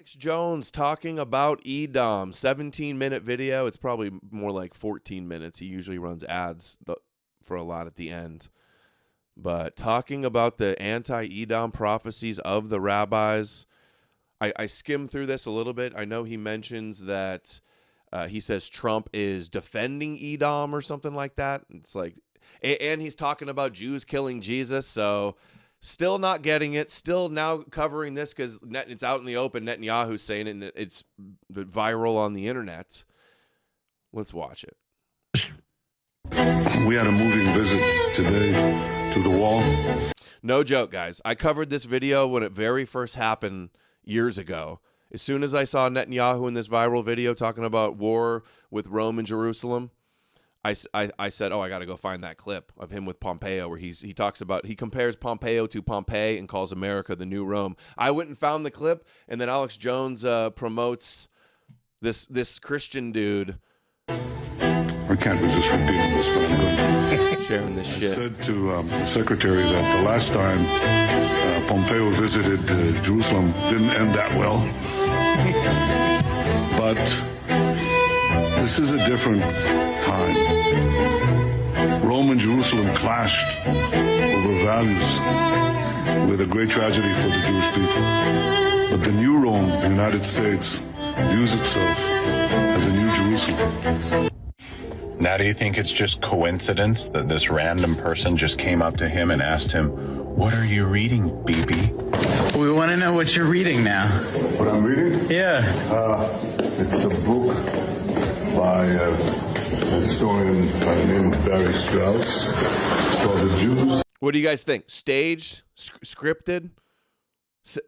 Alex Jones talking about Edom. 17-minute video. It's probably more like 14 minutes. He usually runs ads for a lot at the end. But talking about the anti-Edom prophecies of the rabbis. I skimmed through this a little bit. I know he mentions that he says Trump is defending Edom or something like that. It's like, and he's talking about Jews killing Jesus. So still not getting it. Still now covering this because it's out in the open. Netanyahu's saying it, and it's viral on the internet. Let's watch it. We had a moving visit today to the wall. No joke, guys. I covered this video when it very first happened years ago. As soon as I saw Netanyahu in this viral video talking about war with Rome and Jerusalem, I said, oh, I got to go find that clip of him with Pompeo where he compares Pompeo to Pompeii and calls America the new Rome. I went and found the clip, and then Alex Jones promotes this Christian dude. I can't resist repeating this, but I'm going to. Sharing this shit. I said to the secretary that the last time Pompeo visited Jerusalem didn't end that well. But this is a different time. Rome and Jerusalem clashed over values with a great tragedy for the Jewish people. But the new Rome, the United States, views itself as a new Jerusalem. Now, do you think it's just coincidence that this random person just came up to him and asked him, "What are you reading, BB?" We want to know what you're reading now. What I'm reading? Yeah. It's a book by a historian by the name of Barry Strauss. It's called The Jews. What do you guys think? Staged? Scripted?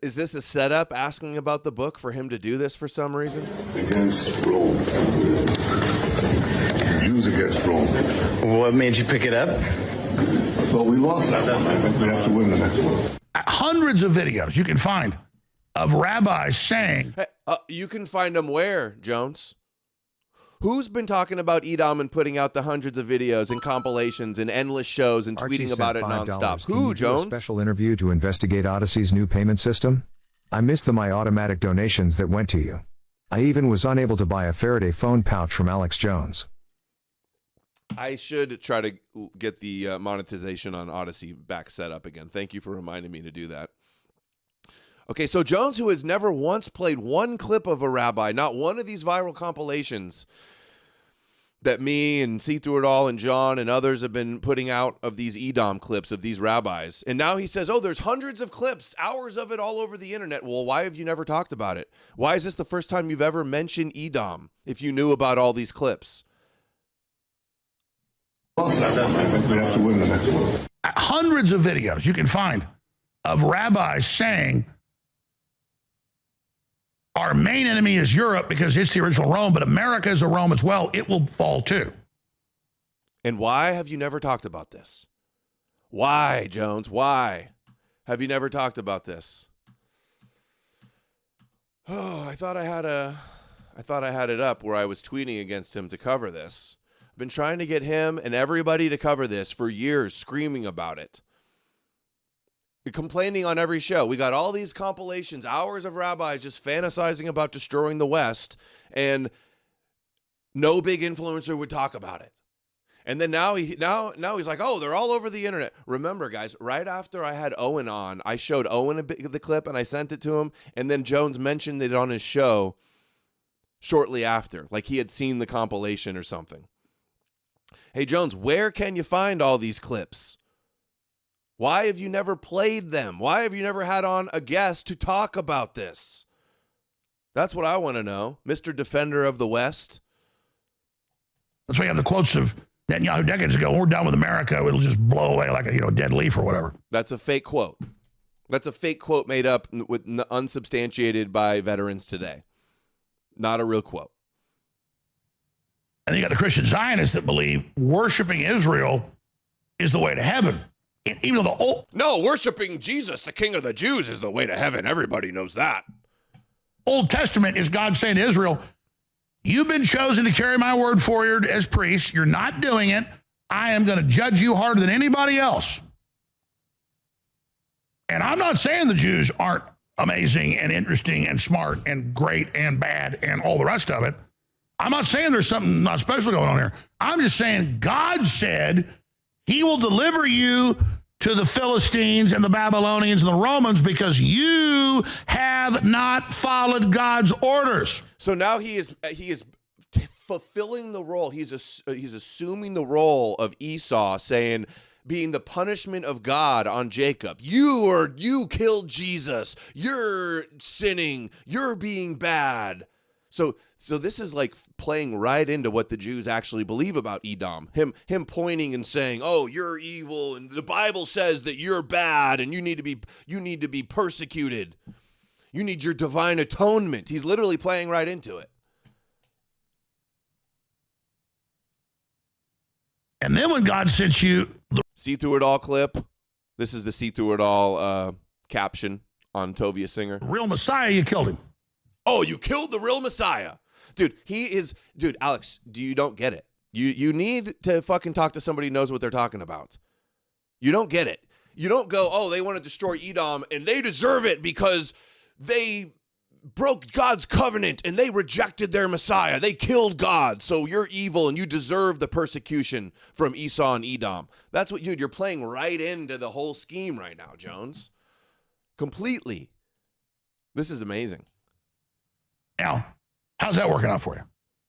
Is this a setup asking about the book for him to do this for some reason? Against Rome. Jews against Rome. What made you pick it up? Well, we lost that one. I think we have to win the next one. Hundreds of videos you can find of rabbis saying... Hey, you can find them where, Jones? Who's been talking about Edom and putting out the hundreds of videos and compilations and endless shows and Archie tweeting about it $5. nonstop? Can Who, you do Jones? a special interview to investigate Odyssey's new payment system? I missed the My Automatic donations that went to you. I even was unable to buy a Faraday phone pouch from Alex Jones. I should try to get the monetization on Odyssey back set up again. Thank you for reminding me to do that. Okay, so Jones, who has never once played one clip of a rabbi, not one of these viral compilations that me and See Through It All and John and others have been putting out of these Edom clips of these rabbis. And now he says, oh, there's hundreds of clips, hours of it all over the internet. Well, why have you never talked about it? Why is this the first time you've ever mentioned Edom if you knew about all these clips? Lost that one. I think we have to win the next one. Hundreds of videos you can find of rabbis saying our main enemy is Europe because it's the original Rome, but America is a Rome as well. It will fall too. And why have you never talked about this? Why, Jones? Why have you never talked about this? Oh, I thought I had it up where I was tweeting against him to cover this. I've been trying to get him and everybody to cover this for years, screaming about it. You're complaining on every show. We got all these compilations, hours of rabbis just fantasizing about destroying the West, and no big influencer would talk about it. And then now he's like, oh, they're all over the internet. Remember, guys, right after I had Owen on, I showed Owen a bit of the clip and I sent it to him, and then Jones mentioned it on his show shortly after, like he had seen the compilation or something. Hey, Jones, where can you find all these clips? Why have you never played them? Why have you never had on a guest to talk about this? That's what I want to know, Mr. Defender of the West. That's why you have the quotes of Netanyahu decades ago. When we're done with America, it'll just blow away like a dead leaf or whatever. That's a fake quote. That's a fake quote made up with unsubstantiated by veterans today. Not a real quote. And you got the Christian Zionists that believe worshiping Israel is the way to heaven. Even though No, worshiping Jesus, the King of the Jews, is the way to heaven. Everybody knows that. Old Testament is God saying to Israel, you've been chosen to carry my word for you as priests. You're not doing it. I am going to judge you harder than anybody else. And I'm not saying the Jews aren't amazing and interesting and smart and great and bad and all the rest of it. I'm not saying there's something not special going on here. I'm just saying God said he will deliver you to the Philistines and the Babylonians and the Romans because you have not followed God's orders. So now he is fulfilling the role. He's assuming the role of Esau, saying, being the punishment of God on Jacob. You killed Jesus. You're sinning. You're being bad. So this is like playing right into what the Jews actually believe about Edom. Him pointing and saying, "Oh, you're evil, and the Bible says that you're bad, and you need to be persecuted. You need your divine atonement." He's literally playing right into it. And then when God sent you the See Through It All clip. This is the See Through It All caption on Tovia Singer. real Messiah, you killed him. Oh, you killed the real Messiah. Dude, Alex, you don't get it. You need to fucking talk to somebody who knows what they're talking about. You don't get it. You don't go, oh, they want to destroy Edom and they deserve it because they broke God's covenant and they rejected their Messiah. They killed God. So you're evil and you deserve the persecution from Esau and Edom. That's what you're playing right into the whole scheme right now, Jones. Completely. This is amazing. Now, how's that working out for you?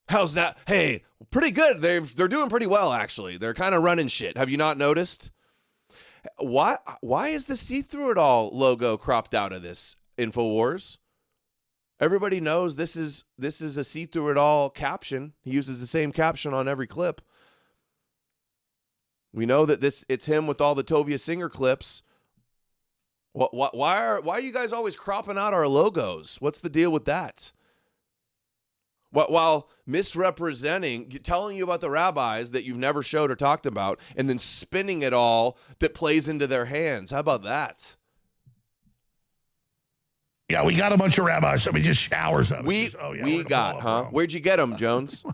How's that? Hey, pretty good. They're doing pretty well, actually. They're kind of running shit. Have you not noticed? Why is the See Through It All logo cropped out of this InfoWars? Everybody knows this is a See Through It All caption. He uses the same caption on every clip. We know that it's him with all the Tovia Singer clips. Why are you guys always cropping out our logos? What's the deal with that? While misrepresenting, telling you about the rabbis that you've never showed or talked about, and then spinning it all that plays into their hands. How about that? Yeah, we got a bunch of rabbis. I mean, just hours of it. We got, huh? Where'd you get them, Jones?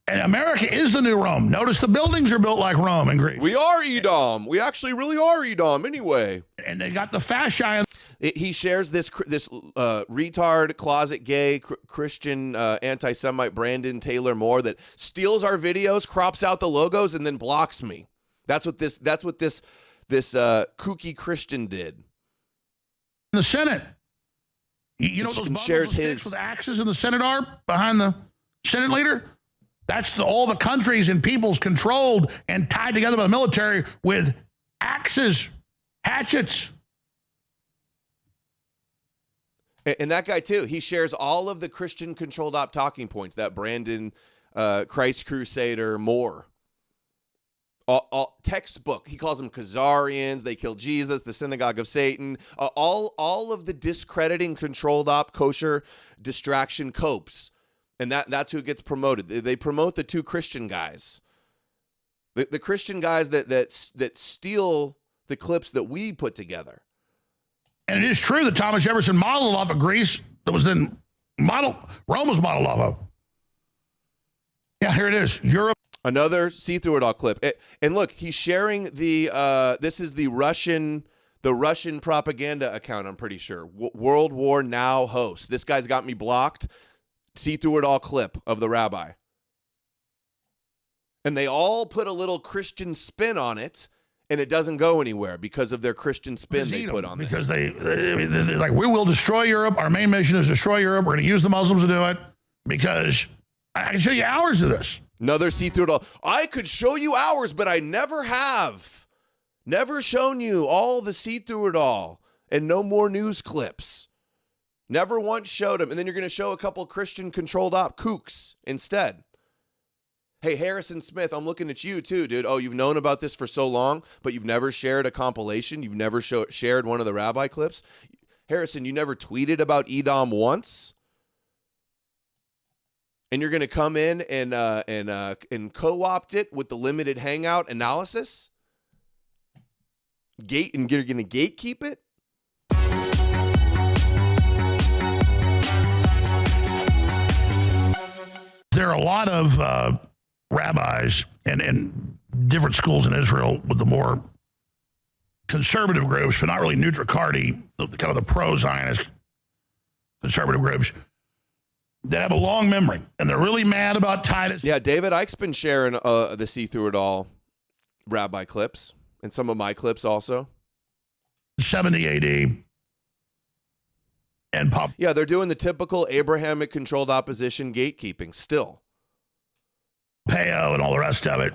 And America is the new Rome. Notice the buildings are built like Rome and Greece. We are Edom. We actually really are Edom anyway. And they got the fasci. He shares this retard, closet gay, Christian anti-Semite Brandon Taylor Moore that steals our videos, crops out the logos, and then blocks me. That's what this kooky Christian did. In the Senate. You know what those bundles shares of sticks his with axes in the Senate are behind the Senate leader? That's all the countries and peoples controlled and tied together by the military with axes, hatchets. And that guy, too, he shares all of the Christian-controlled op talking points, that Brandon Christ Crusader Moore. All textbook. He calls them Khazarians. They killed Jesus, the synagogue of Satan. All of the discrediting controlled op kosher distraction copes. And that's who gets promoted. They promote the two Christian guys. The Christian guys that steal the clips that we put together. And it is true that Thomas Jefferson modeled off of Greece that was then Rome was modeled off of. Yeah, here it is. Europe. Another See Through It All clip. And look, he's sharing this is the Russian propaganda account, I'm pretty sure. World War Now host. This guy's got me blocked. See Through It All clip of the rabbi. And they all put a little Christian spin on it, and it doesn't go anywhere because of their Christian spin they put on this. Because they're like, we will destroy Europe. Our main mission is destroy Europe. We're going to use the Muslims to do it because I can show you hours of this. Another See Through It All. I could show you hours, but I never have. Never shown you all the See Through It All and no more news clips. Never once showed them. And then you're going to show a couple Christian controlled op kooks instead. Hey, Harrison Smith, I'm looking at you too, dude. Oh, you've known about this for so long, but you've never shared a compilation. You've never shared one of the rabbi clips. Harrison, you never tweeted about Edom once? And you're going to come in and co-opt it with the limited hangout analysis? You're going to gatekeep it? There are a lot of rabbis and different schools in Israel with the more conservative groups, but not really Nutricardi, kind of the pro-Zionist conservative groups, that have a long memory, and they're really mad about Titus. Yeah, David Icke's been sharing the See Through It All rabbi clips, and some of my clips also. 70 AD. And pop. Yeah, they're doing the typical Abrahamic-controlled opposition gatekeeping still. Pompeo and all the rest of it.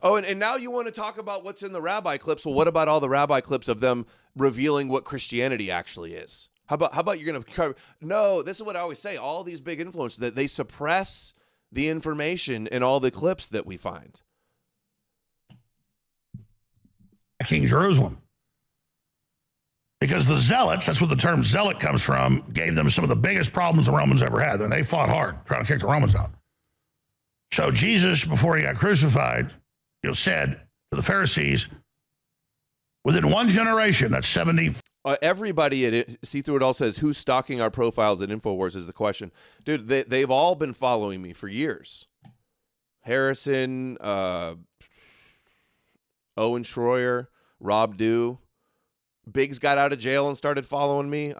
Oh, and now you want to talk about what's in the rabbi clips. Well, what about all the rabbi clips of them revealing what Christianity actually is? How about you're going to cover? No, this is what I always say. All these big influencers, that they suppress the information in all the clips that we find. King Jerusalem. Because the zealots, that's where the term zealot comes from, gave them some of the biggest problems the Romans ever had. And they fought hard trying to kick the Romans out. So Jesus, before he got crucified, said to the Pharisees, within one generation, that's 70. Everybody at See Through It All says, who's stalking our profiles at InfoWars is the question. Dude, they've all been following me for years. Harrison, Owen Schroyer, Rob Dew. Biggs got out of jail and started following me.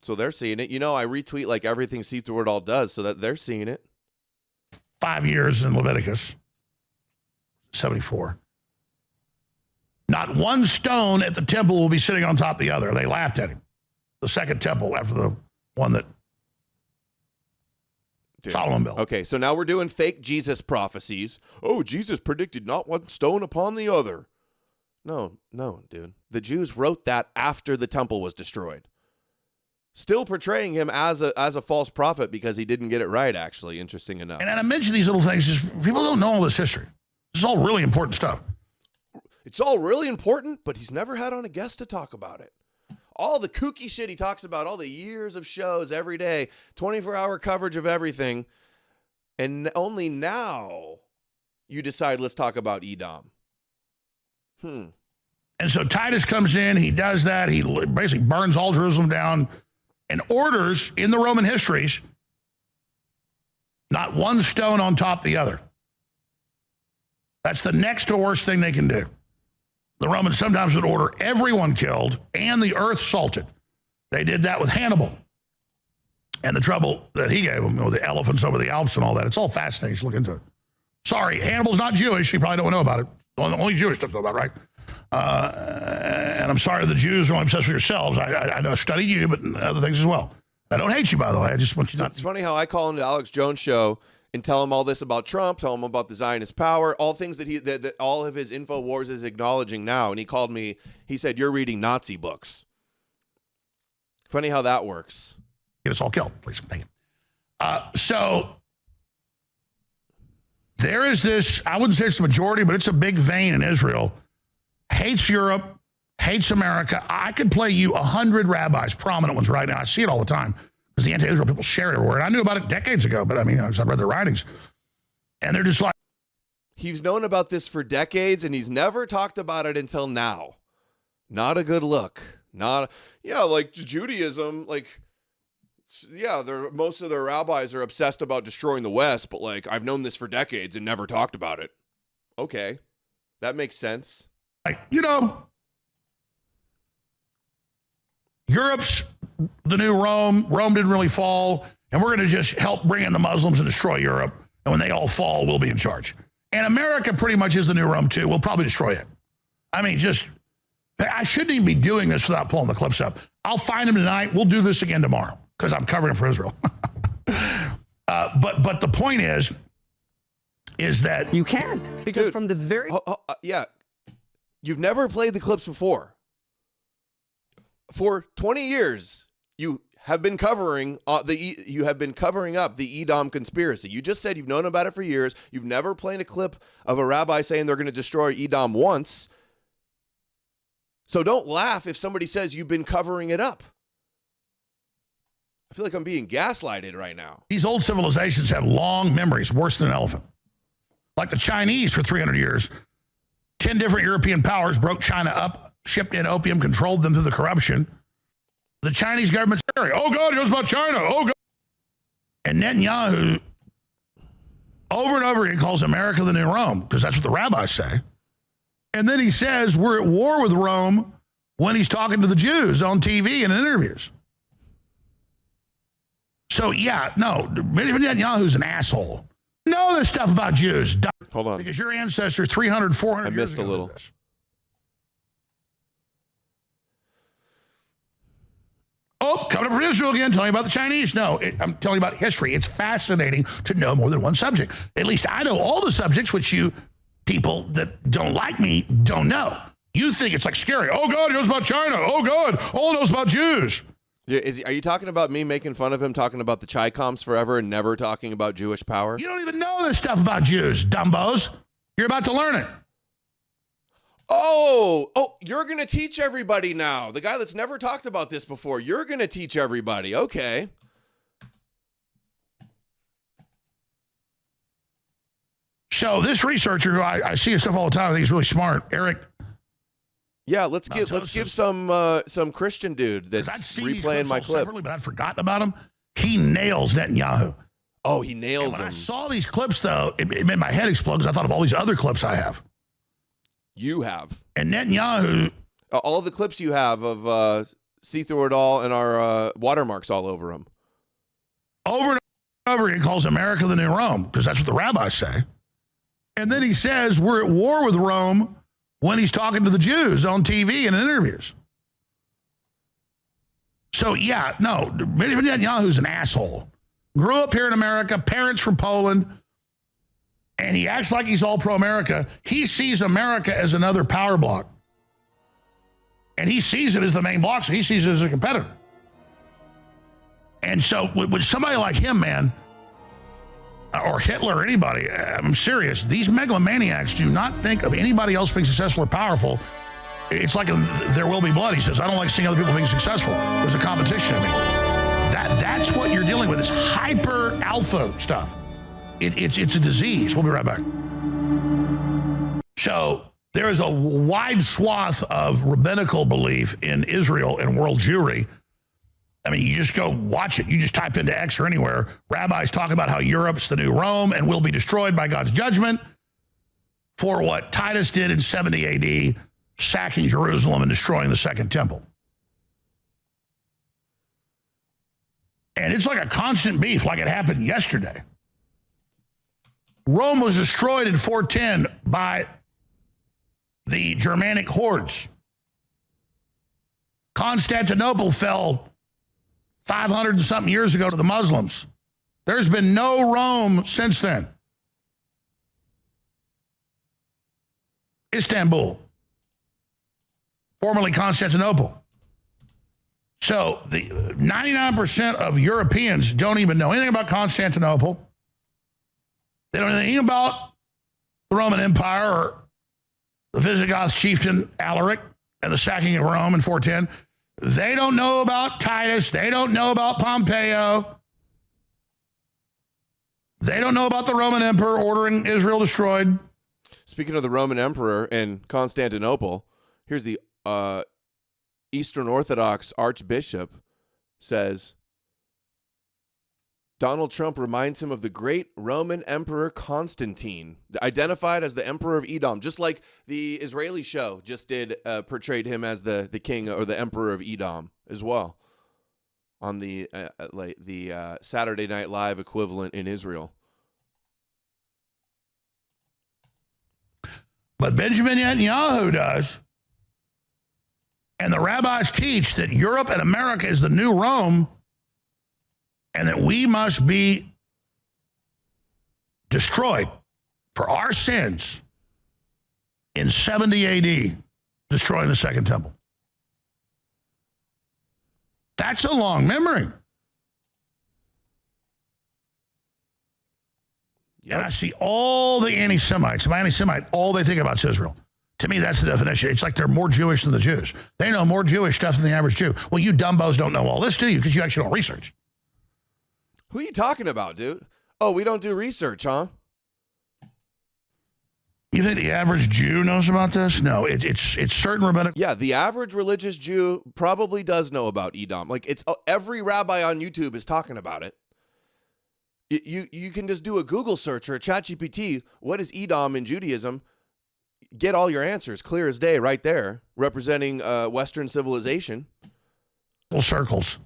So they're seeing it. I retweet like everything See Through It All does, so that they're seeing it. 5 years in Leviticus, 74. Not one stone at the temple will be sitting on top of the other. They laughed at him. The second temple after the one that Solomon built. Okay, so now we're doing fake Jesus prophecies. Oh, Jesus predicted not one stone upon the other. No, dude. The Jews wrote that after the temple was destroyed. Still portraying him as a false prophet because he didn't get it right, actually, interesting enough. And I mention these little things, just people don't know all this history. This is all really important stuff. It's all really important, but he's never had on a guest to talk about it. All the kooky shit he talks about, all the years of shows every day, 24-hour coverage of everything, and only now you decide, let's talk about Edom. And so Titus comes in, he does that, he basically burns all Jerusalem down and orders in the Roman histories, not one stone on top of the other. That's the next to worst thing they can do. The Romans sometimes would order everyone killed and the earth salted. They did that with Hannibal. And the trouble that he gave them with the elephants over the Alps and all that, it's all fascinating. You should look into it. Sorry, Hannibal's not Jewish. You probably don't know about it. Only Jewish stuff to know about, right? And I'm sorry the Jews are only obsessed with yourselves. I know I studied you, but other things as well. I don't hate you, by the way. I just want you not. It's funny how I call into Alex Jones' show and tell him all this about Trump, tell him about the Zionist power, all things that all of his InfoWars is acknowledging now. And he called me, he said, you're reading Nazi books. Funny how that works. Get us all killed, please. Thank you. So there is this, I wouldn't say it's the majority, but it's a big vein in Israel. Hates Europe, hates America. I could play you 100 rabbis, prominent ones right now. I see it all the time because the anti-Israel people share it everywhere. And I knew about it decades ago, but I mean, I've read their writings. And they're just like. He's known about this for decades, and he's never talked about it until now. Not a good look. Like Judaism, like, yeah, most of their rabbis are obsessed about destroying the West, but like, I've known this for decades and never talked about it. Okay, that makes sense. Like, Europe's the new Rome. Rome didn't really fall, and we're going to just help bring in the Muslims and destroy Europe. And when they all fall, we'll be in charge. And America pretty much is the new Rome, too. We'll probably destroy it. I mean, I shouldn't even be doing this without pulling the clips up. I'll find them tonight. We'll do this again tomorrow because I'm covering it for Israel. But the point is that you can't, because dude, from the very yeah, you've never played the clips before. For 20 years, you have been covering up the Edom conspiracy. You just said you've known about it for years. You've never played a clip of a rabbi saying they're going to destroy Edom once. So don't laugh if somebody says you've been covering it up. I feel like I'm being gaslighted right now. These old civilizations have long memories, worse than an elephant. Like the Chinese for 300 years. 10 different European powers broke China up, shipped in opium, controlled them through the corruption. The Chinese government's scary. Oh, God, he knows about China. Oh, God. And Netanyahu, over and over again, calls America the new Rome, because that's what the rabbis say. And then he says we're at war with Rome when he's talking to the Jews on TV and in interviews. So, yeah, no, Benjamin Netanyahu's an asshole. Know this stuff about Jews. Hold on. Because your ancestors 300, 400 I years missed ago a little. did this. Oh, coming up from Israel again, telling you about the Chinese. No, I'm telling you about history. It's fascinating to know more than one subject. At least I know all the subjects which you people that don't like me don't know. You think it's like scary. Oh, God, he knows about China. Oh, God, all he knows about Jews. Are you talking about me making fun of him talking about the Chi-Coms forever and never talking about Jewish power? You don't even know this stuff about Jews, dumbos. You're about to learn it. Oh, you're going to teach everybody now. The guy that's never talked about this before, you're going to teach everybody. Okay. So this researcher, who I see his stuff all the time, I think he's really smart, Eric. Yeah, let's give some Christian dude that's replaying my clip. But I'd forgotten about him. He nails Netanyahu. Oh, he nails when him. I saw these clips, though, it made my head explode because I thought of all these other clips I have. You have. And Netanyahu. All the clips you have of see through it all and our watermarks all over them. Over and over, he calls America the new Rome because that's what the rabbis say. And then he says we're at war with Rome when he's talking to the Jews on TV and in interviews. So, yeah, no, Benjamin Netanyahu's an asshole. Grew up here in America, parents from Poland, and he acts like he's all pro-America. He sees America as another power block. And he sees it as the main block, so he sees it as a competitor. And so with somebody like him, man, or Hitler or anybody, I'm serious, these megalomaniacs do not think of anybody else being successful or powerful. It's like There Will Be Blood. He says, I don't like seeing other people being successful. There's a competition in me. That's what you're dealing with, is hyper alpha stuff. It's a disease. We'll be right back. So there is a wide swath of rabbinical belief in Israel and world Jewry. I mean, you just go watch it. You just type into X or anywhere. Rabbis talk about how Europe's the new Rome and will be destroyed by God's judgment for what Titus did in 70 AD, sacking Jerusalem and destroying the Second Temple. And it's like a constant beef, like it happened yesterday. Rome was destroyed in 410 by the Germanic hordes. Constantinople fell 500 and something years ago to the Muslims. There's been no Rome since then. Istanbul, formerly Constantinople. So the 99% of Europeans don't even know anything about Constantinople. They don't know anything about the Roman Empire or the Visigoth chieftain Alaric and the sacking of Rome in 410. They don't know about Titus. They don't know about Pompeo. They don't know about the Roman emperor ordering Israel destroyed. Speaking of the Roman emperor and Constantinople, here's the Eastern Orthodox Archbishop says, Donald Trump reminds him of the great Roman Emperor Constantine, identified as the Emperor of Edom, just like the Israeli show just did, portrayed him as the king or the Emperor of Edom as well on the Saturday Night Live equivalent in Israel. But Benjamin Netanyahu does. And the rabbis teach that Europe and America is the new Rome and that we must be destroyed for our sins in 70 AD, destroying the Second Temple. That's a long memory. Yep. And I see all the anti-Semites. My anti-Semite, all they think about is Israel. To me, that's the definition. It's like they're more Jewish than the Jews. They know more Jewish stuff than the average Jew. Well, you dumbos don't know all this, do you? Because you actually don't research. Who are you talking about, dude? Oh, we don't do research, huh? You think the average Jew knows about this? No, it's certain rabbinic. Yeah, the average religious Jew probably does know about Edom. Like, it's every rabbi on YouTube is talking about it. You can just do a Google search or a ChatGPT. What is Edom in Judaism? get all your answers clear as day right there, representing Western civilization. Circles.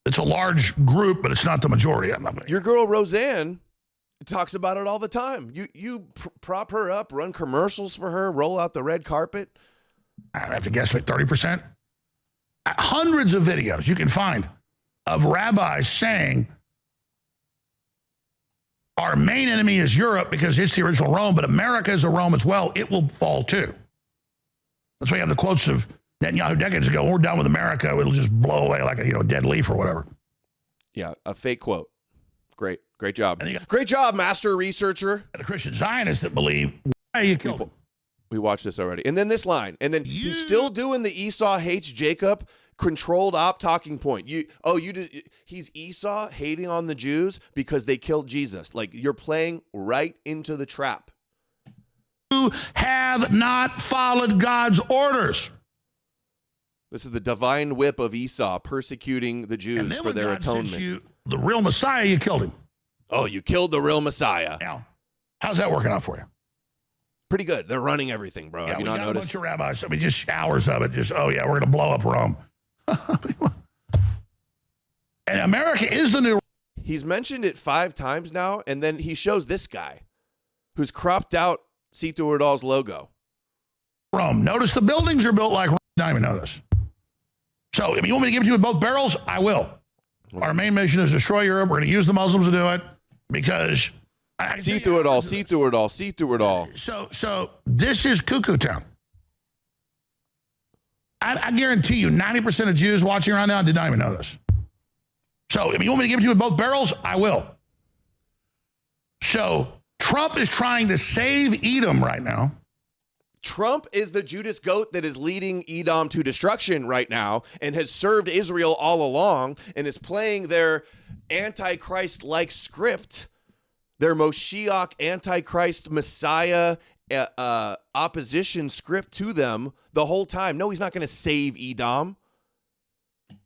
It's a large group, but it's not the majority. Your girl Roseanne talks about it all the time. You prop her up, run commercials for her, roll out the red carpet. I have to guess, like 30%. Hundreds of videos you can find of rabbis saying our main enemy is Europe because it's the original Rome, but America is a Rome as well. It will fall too. That's why you have the quotes of Netanyahu decades ago. When we're done with America, it'll just blow away like a dead leaf or whatever. Yeah, a fake quote. Great job. Great job, master researcher. The Christian Zionists that believe why you killed him. We watched this already. And then this line. And then he's still doing the Esau hates Jacob controlled op talking point. He's Esau hating on the Jews because they killed Jesus. Like, you're playing right into the trap. You have not followed God's orders. This is the divine whip of Esau persecuting the Jews for their atonement. You, the real Messiah, you killed him. Oh, you killed the real Messiah. Now, how's that working out for you? Pretty good. They're running everything, bro. Yeah, Have you not noticed? A bunch of rabbis. I mean, just hours of it. Just, oh, yeah, we're going to blow up Rome. And America is the new. He's mentioned it 5 times now, and then he shows this guy who's cropped out Sito Urdal's logo. Rome. Notice the buildings are built like Rome. I don't even know this. So, you want me to give it to you with both barrels? I will. Our main mission is to destroy Europe. We're going to use the Muslims to do it because... See through it all. See through it all. See through it all. So this is cuckoo town. I guarantee you 90% of Jews watching right now did not even know this. So, you want me to give it to you with both barrels? I will. So, Trump is trying to save Edom right now. Trump is the Judas goat that is leading Edom to destruction right now and has served Israel all along and is playing their Antichrist-like script, their Moshiach, Antichrist, Messiah opposition script to them the whole time. No, he's not going to save Edom.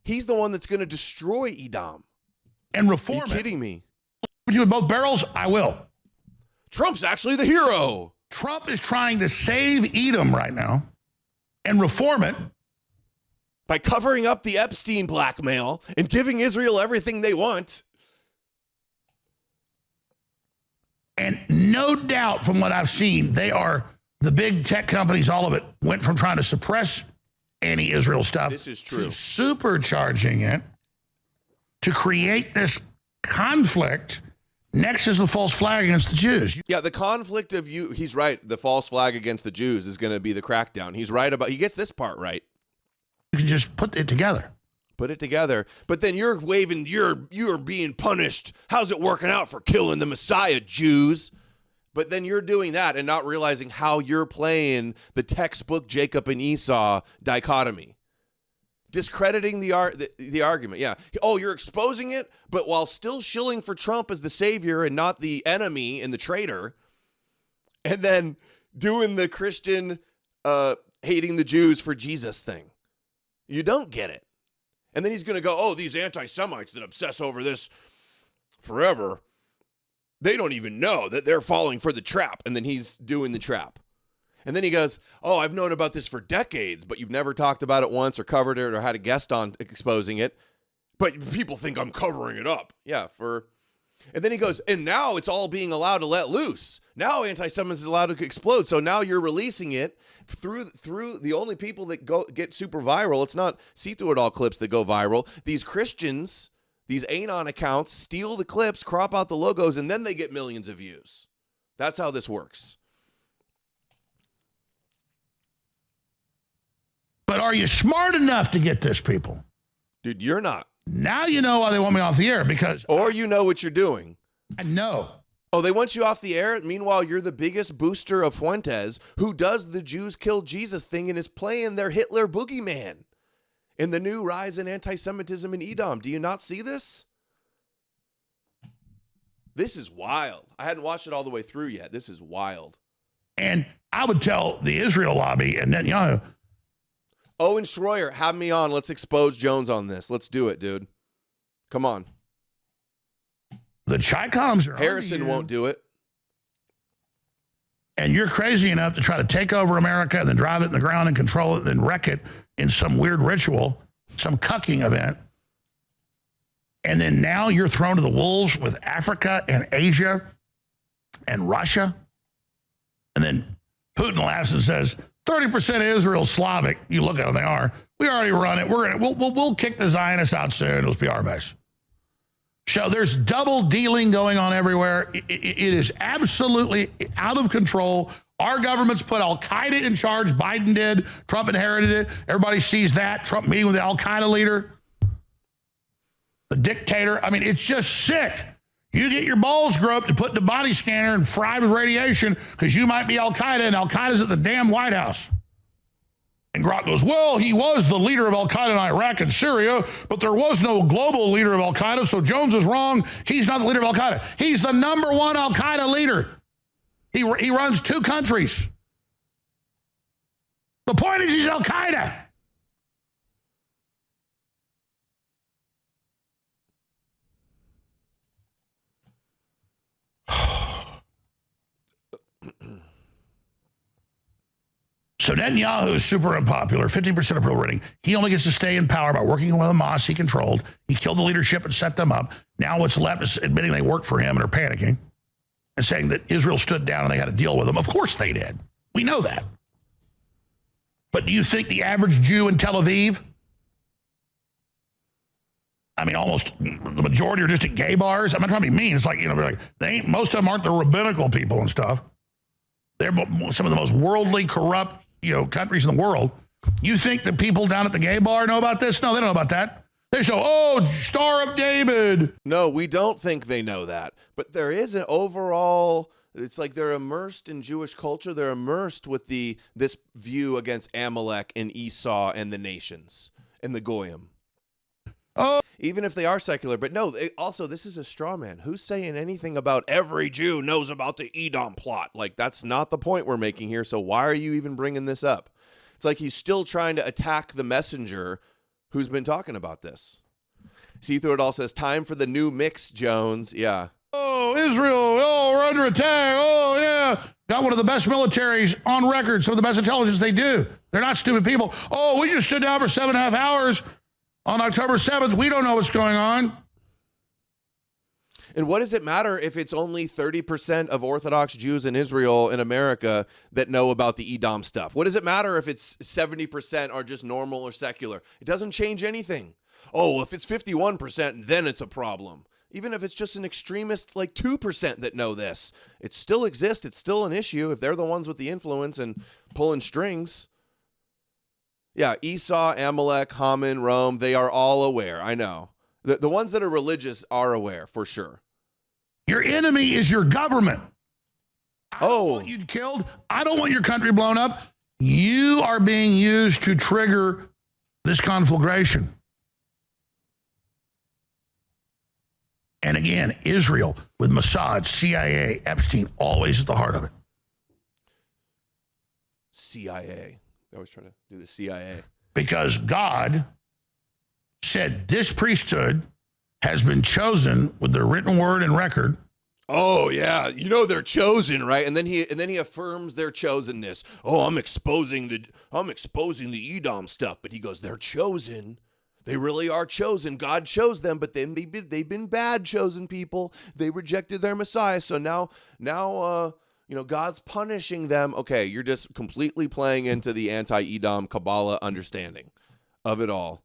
He's the one that's going to destroy Edom. And reform it. Are you kidding me? Would you with both barrels? I will. Trump's actually the hero. Trump is trying to save Edom right now and reform it by covering up the Epstein blackmail and giving Israel everything they want. And no doubt from what I've seen, they are, the big tech companies, all of it, went from trying to suppress anti-Israel stuff. This is true. To supercharging it to create this conflict. Next is the false flag against the Jews. Yeah, the conflict of he's right. The false flag against the Jews is going to be the crackdown. He's right he gets this part right. You can just put it together. Put it together. But then you're waving, you're being punished. How's it working out for killing the Messiah, Jews? But then you're doing that and not realizing how you're playing the textbook Jacob and Esau dichotomy. Discrediting the argument. Yeah. Oh, you're exposing it, but while still shilling for Trump as the savior and not the enemy and the traitor. And then doing the Christian hating the Jews for Jesus thing. You don't get it. And then he's going to go, oh, these anti-Semites that obsess over this forever, they don't even know that they're falling for the trap. And then he's doing the trap. And then he goes, oh, I've known about this for decades, but you've never talked about it once or covered it or had a guest on exposing it. But people think I'm covering it up. Yeah, and then he goes, and now it's all being allowed to let loose. Now anti-Semitism is allowed to explode. So now you're releasing it through the only people that get super viral. It's not see through it all clips that go viral. These Christians, these Anon accounts steal the clips, crop out the logos, and then they get millions of views. That's how this works. But are you smart enough to get this, people? Dude, you're not. Now you know why they want me off the air, because... Or you know what you're doing. I know. Oh, they want you off the air? Meanwhile, you're the biggest booster of Fuentes, who does the Jews killed Jesus thing and is playing their Hitler boogeyman in the new rise in anti-Semitism in Edom. Do you not see this? This is wild. I hadn't watched it all the way through yet. This is wild. And I would tell the Israel lobby and Netanyahu... Owen Schroyer, have me on. Let's expose Jones on this. Let's do it, dude. Come on. The Chi-Coms are... Harrison won't do it. and you're crazy enough to try to take over America and then drive it in the ground and control it and then wreck it in some weird ritual, some cucking event, and then now you're thrown to the wolves with Africa and Asia and Russia, and then Putin laughs and says 30% of Israel's Slavic. You look at them, they are. We already run it. We'll kick the Zionists out soon. It'll be our base. So there's double dealing going on everywhere. It is absolutely out of control. Our government's put Al-Qaeda in charge. Biden did. Trump inherited it. Everybody sees that. Trump meeting with the Al-Qaeda leader, the dictator. I mean, it's just sick. You get your balls groped and put in the body scanner and fried with radiation because you might be Al-Qaeda, and Al-Qaeda's at the damn White House. And Grok goes, well, he was the leader of Al-Qaeda in Iraq and Syria, but there was no global leader of Al-Qaeda, so Jones is wrong. He's not the leader of Al-Qaeda. He's the number one Al-Qaeda leader. He runs 2 countries. The point is he's Al-Qaeda. So Netanyahu is super unpopular, 15% approval rating. He only gets to stay in power by working with Hamas he controlled. He killed the leadership and set them up. Now what's left is admitting they worked for him and are panicking and saying that Israel stood down and they had to deal with them. Of course they did. We know that. But do you think the average Jew in Tel Aviv, I mean, almost the majority are just at gay bars? I'm not trying to be mean. It's like, most of them aren't the rabbinical people and stuff. They're some of the most worldly, corrupt, countries in the world. You think the people down at the gay bar know about this? No, they don't know about that. They show, Star of David. No, we don't think they know that. But there is an overall, it's like they're immersed in Jewish culture. They're immersed with this view against Amalek and Esau and the nations and the Goyim. Oh. Even if they are secular. But no, also, this is a straw man. Who's saying anything about every Jew knows about the Edom plot? Like, that's not the point we're making here. So why are you even bringing this up? It's like he's still trying to attack the messenger who's been talking about this. See through it all says, time for the new mix, Jones. Yeah. Oh, Israel. We're under attack. Oh, yeah. Got one of the best militaries on record. Some of the best intelligence they do. They're not stupid people. Oh, we just stood down for 7.5 hours. On October 7th, we don't know what's going on. And what does it matter if it's only 30% of Orthodox Jews in Israel in America that know about the Edom stuff? What does it matter if it's 70% are just normal or secular? It doesn't change anything. Oh, if it's 51%, then it's a problem. Even if it's just an extremist like 2% that know this, it still exists. It's still an issue if they're the ones with the influence and pulling strings. Yeah, Esau, Amalek, Haman, Rome, they are all aware. I know. The ones that are religious are aware, for sure. Your enemy is your government. I don't want you killed. I don't want your country blown up. You are being used to trigger this conflagration. And again, Israel with Mossad, CIA, Epstein, always at the heart of it. CIA. I always try to do the CIA. Because God said this priesthood has been chosen with the written word and record. Oh yeah, they're chosen, right? And then he affirms their chosenness. Oh, I'm exposing the Edom stuff, but he goes, they're chosen. They really are chosen. God chose them, but then they've been bad chosen people. They rejected their Messiah. So now God's punishing them. Okay, you're just completely playing into the anti-Edom Kabbalah understanding of it all.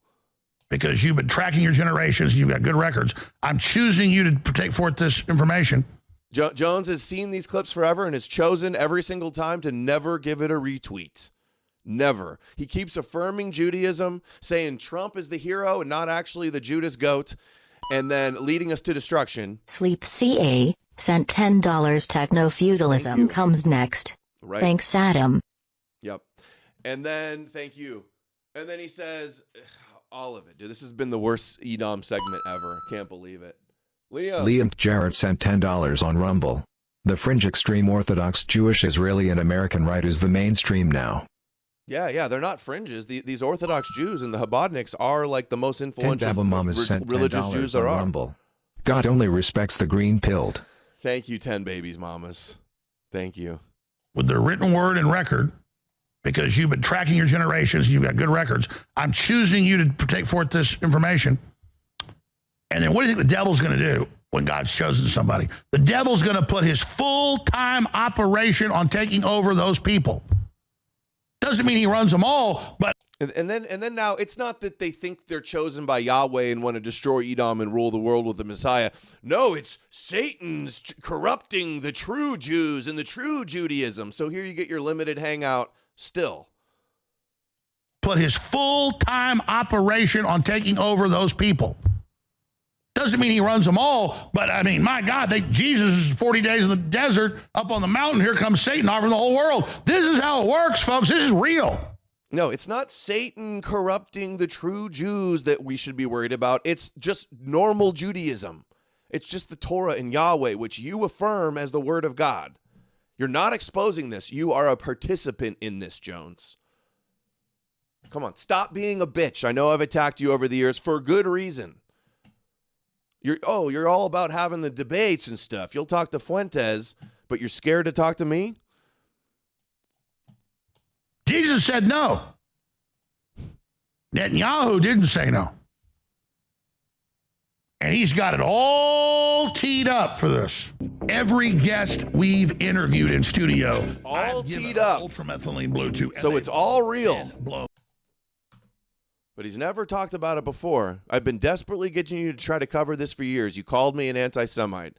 Because you've been tracking your generations, you've got good records. I'm choosing you to take forth this information. Jones has seen these clips forever and has chosen every single time to never give it a retweet. Never. He keeps affirming Judaism, saying Trump is the hero and not actually the Judas goat, and then leading us to destruction. Sleep CA sent $10. Techno-feudalism comes next. Right. Thanks, Adam. Yep. And then, thank you. And then he says, all of it. Dude, this has been the worst Edom segment ever. Can't believe it. Liam Jarrett sent $10 on Rumble. The fringe extreme Orthodox Jewish Israeli and American right is the mainstream now. Yeah, they're not fringes. These Orthodox Jews and the Habadniks are like the most influential religious Jews there are. Rumble. God only respects the green-pilled. Thank you, 10 babies, mamas. Thank you. with the written word and record, because you've been tracking your generations, you've got good records. I'm choosing you to take forth this information. And then what do you think the devil's going to do when God's chosen somebody? The devil's going to put his full-time operation on taking over those people. Doesn't mean he runs them all, but And then now it's not that they think they're chosen by Yahweh and want to destroy Edom and rule the world with the Messiah. No, it's Satan's corrupting the true Jews and the true Judaism. So here you get your limited hangout still. put his full-time operation on taking over those people. Doesn't mean he runs them all, but I mean, my God, Jesus is 40 days in the desert, up on the mountain. Here comes Satan offering the whole world. This is how it works, folks. This is real. No, it's not Satan corrupting the true Jews that we should be worried about. It's just normal Judaism. It's just the Torah and Yahweh, which you affirm as the word of God. You're not exposing this. You are a participant in this, Jones. Come on, stop being a bitch. I know I've attacked you over the years for good reason. You're all about having the debates and stuff. You'll talk to Fuentes, but you're scared to talk to me? Jesus said no. Netanyahu didn't say no. And he's got it all teed up for this. Every guest we've interviewed in studio, All I've given teed up. ultramethylene blue to. So it's all real. Blow. But he's never talked about it before. I've been desperately getting you to try to cover this for years. You called me an anti-Semite.